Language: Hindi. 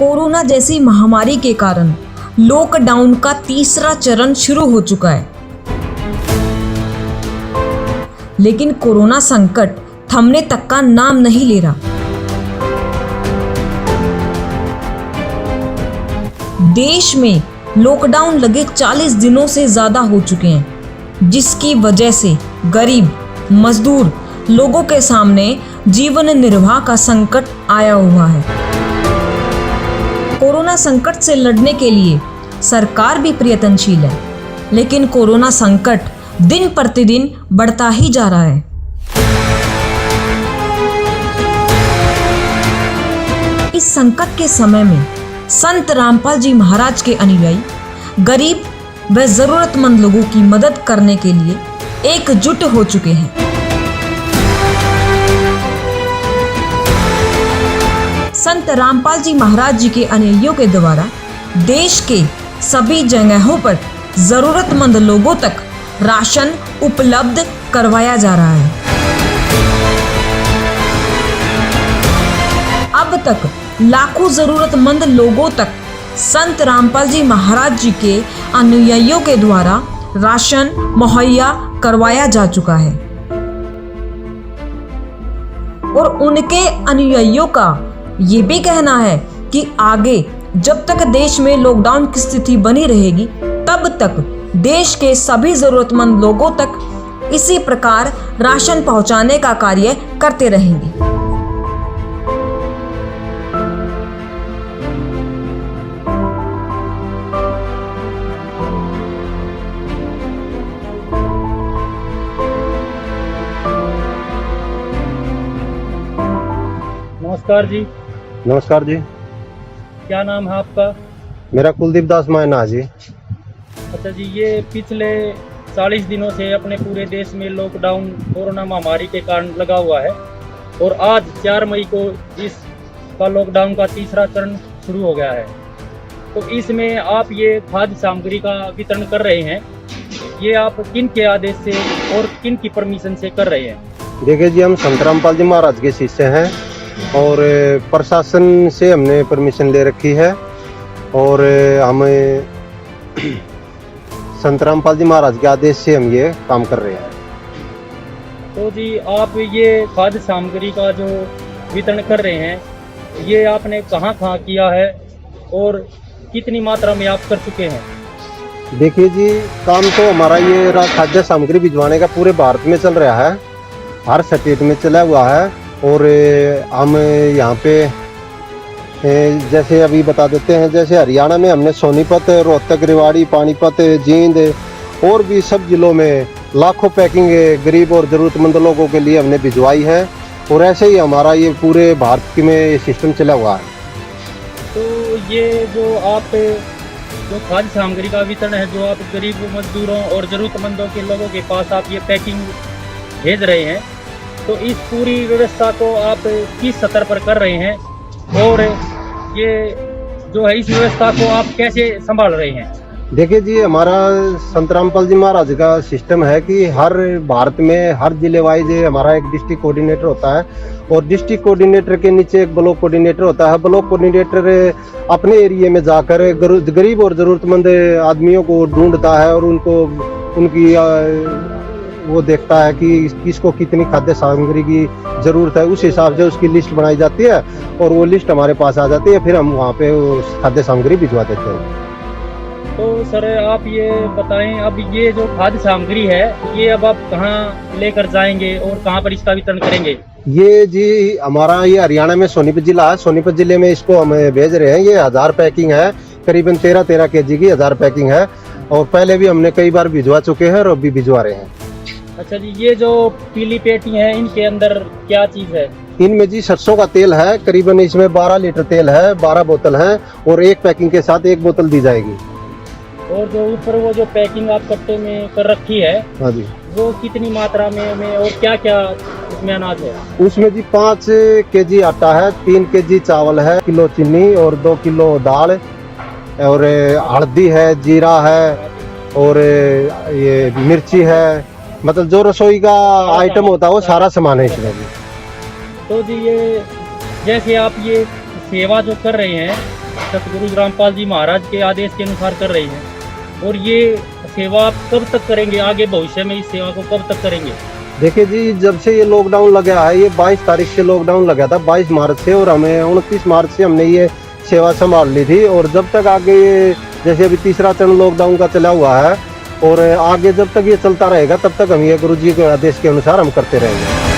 कोरोना जैसी महामारी के कारण लॉकडाउन का तीसरा चरण शुरू हो चुका है, लेकिन कोरोना संकट थमने तक का नाम नहीं ले रहा। देश में लॉकडाउन लगे 40 दिनों से ज्यादा हो चुके हैं, जिसकी वजह से गरीब मजदूर लोगों के सामने जीवन निर्वाह का संकट आया हुआ है। कोरोना संकट से लड़ने के लिए सरकार भी प्रयत्नशील है, लेकिन कोरोना संकट दिन प्रतिदिन बढ़ता ही जा रहा है। इस संकट के समय में संत रामपाल जी महाराज के अनुयायी गरीब व जरूरतमंद लोगों की मदद करने के लिए एकजुट हो चुके हैं। संत रामपाल जी महाराज जी के अनुयायियों के द्वारा देश के सभी जगहों पर जरूरतमंद लोगों तक राशन उपलब्ध करवाया जा रहा है। अब तक लाखों जरूरतमंद लोगों तक संत रामपाल जी महाराज जी के अनुयायियों के द्वारा राशन मुहैया करवाया जा चुका है और उनके अनुयायियों का ये भी कहना है कि आगे जब तक देश में लॉकडाउन की स्थिति बनी रहेगी, तब तक देश के सभी जरूरतमंद लोगों तक इसी प्रकार राशन पहुंचाने का कार्य करते रहेंगे। नमस्कार जी। नमस्कार जी। क्या नाम है आपका? मेरा कुलदीप दास मायना जी। अच्छा जी, ये पिछले 40 दिनों से अपने पूरे देश में लॉकडाउन कोरोना महामारी के कारण लगा हुआ है और आज 4 मई को इसका लॉकडाउन का तीसरा चरण शुरू हो गया है। तो इसमें आप ये खाद्य सामग्री का वितरण कर रहे हैं, ये आप किन के आदेश से और किन की परमिशन से कर रहे हैं? देखिए जी, हम संत रामपाल जी महाराज के शिष्य हैं और प्रशासन से हमने परमिशन ले रखी है और हमें संत रामपाल जी महाराज के आदेश से हम ये काम कर रहे हैं। तो जी, आप ये खाद्य सामग्री का जो वितरण कर रहे हैं, ये आपने कहाँ कहाँ किया है और कितनी मात्रा में आप कर चुके हैं? देखिए जी, काम तो हमारा ये खाद्य सामग्री भिजवाने का पूरे भारत में चल रहा है, हर स्टेट में चला हुआ है और हम यहाँ पे जैसे अभी बता देते हैं, जैसे हरियाणा में हमने सोनीपत, रोहतक, रेवाड़ी, पानीपत, जींद और भी सब जिलों में लाखों पैकिंग गरीब और ज़रूरतमंद लोगों के लिए हमने भिजवाई है और ऐसे ही हमारा ये पूरे भारत में ये सिस्टम चला हुआ है। तो ये जो आप जो खाद्य सामग्री का वितरण है, जो आप गरीब मजदूरों और ज़रूरतमंदों के लोगों के पास आप ये पैकिंग भेज रहे हैं, तो इस पूरी व्यवस्था को आप किस स्तर पर कर रहे हैं और ये जो है इस व्यवस्था को आप कैसे संभाल रहे हैं? देखिए जी, हमारा संत रामपाल जी महाराज का सिस्टम है कि हर भारत में हर जिले वाइज हमारा एक डिस्ट्रिक्ट कोऑर्डिनेटर होता है और डिस्ट्रिक्ट कोऑर्डिनेटर के नीचे एक ब्लॉक कोऑर्डिनेटर होता है। ब्लॉक कोऑर्डिनेटर अपने एरिया में जाकर गरीब और ज़रूरतमंद आदमियों को ढूंढता है और उनकी वो देखता है कि किसको कितनी खाद्य सामग्री की ज़रूरत है, उस हिसाब से उसकी लिस्ट बनाई जाती है और वो लिस्ट हमारे पास आ जाती है, फिर हम वहाँ पे खाद्य सामग्री भिजवा देते हैं। तो सर, आप ये बताएं, अब ये जो खाद्य सामग्री है, ये अब आप कहाँ लेकर जाएंगे और कहाँ पर इसका वितरण करेंगे? ये जी, हमारा ये हरियाणा में सोनीपत जिला है, सोनीपत जिले में इसको हम भेज रहे हैं। ये 1000 पैकिंग है, करीबन 13 kg की 1000 पैकिंग है और पहले भी हमने कई बार भिजवा चुके हैं और अब भी भिजवा रहे हैं। अच्छा जी, ये जो पीली पेटी है, इनके अंदर क्या चीज़ है? इनमें जी सरसों का तेल है, करीबन इसमें 12 लीटर तेल है, 12 बोतल है और एक पैकिंग के साथ 1 बोतल दी जाएगी। और जो ऊपर वो जो पैकिंग आप कट्टे में कर रखी है, हाँ जी, वो कितनी मात्रा में और क्या क्या उसमें अनाज है? उसमें जी 5 kg आटा है, 3 kg चावल है, किलो चीनी और 2 किलो दाल और हल्दी है, जीरा है और ये मिर्ची है, मतलब जो रसोई का आइटम होता है वो सारा सामान है इसमें भी। तो जी, ये जैसे आप ये सेवा जो कर रहे हैं, सतगुरु रामपाल जी महाराज के आदेश के अनुसार कर रहे हैं। और ये सेवा आप कब तक करेंगे, आगे भविष्य में इस सेवा को कब तक करेंगे? देखिए जी, जब से ये लॉकडाउन लगा है, ये 22 तारीख से लॉकडाउन लगा था, 22 मार्च से, और हमें 29 मार्च से हमने ये सेवा संभाल ली थी। और जब तक आगे ये, जैसे अभी तीसरा चरण लॉकडाउन का चला हुआ है, और आगे जब तक ये चलता रहेगा तब तक हम ये गुरु जी के आदेश के अनुसार हम करते रहेंगे।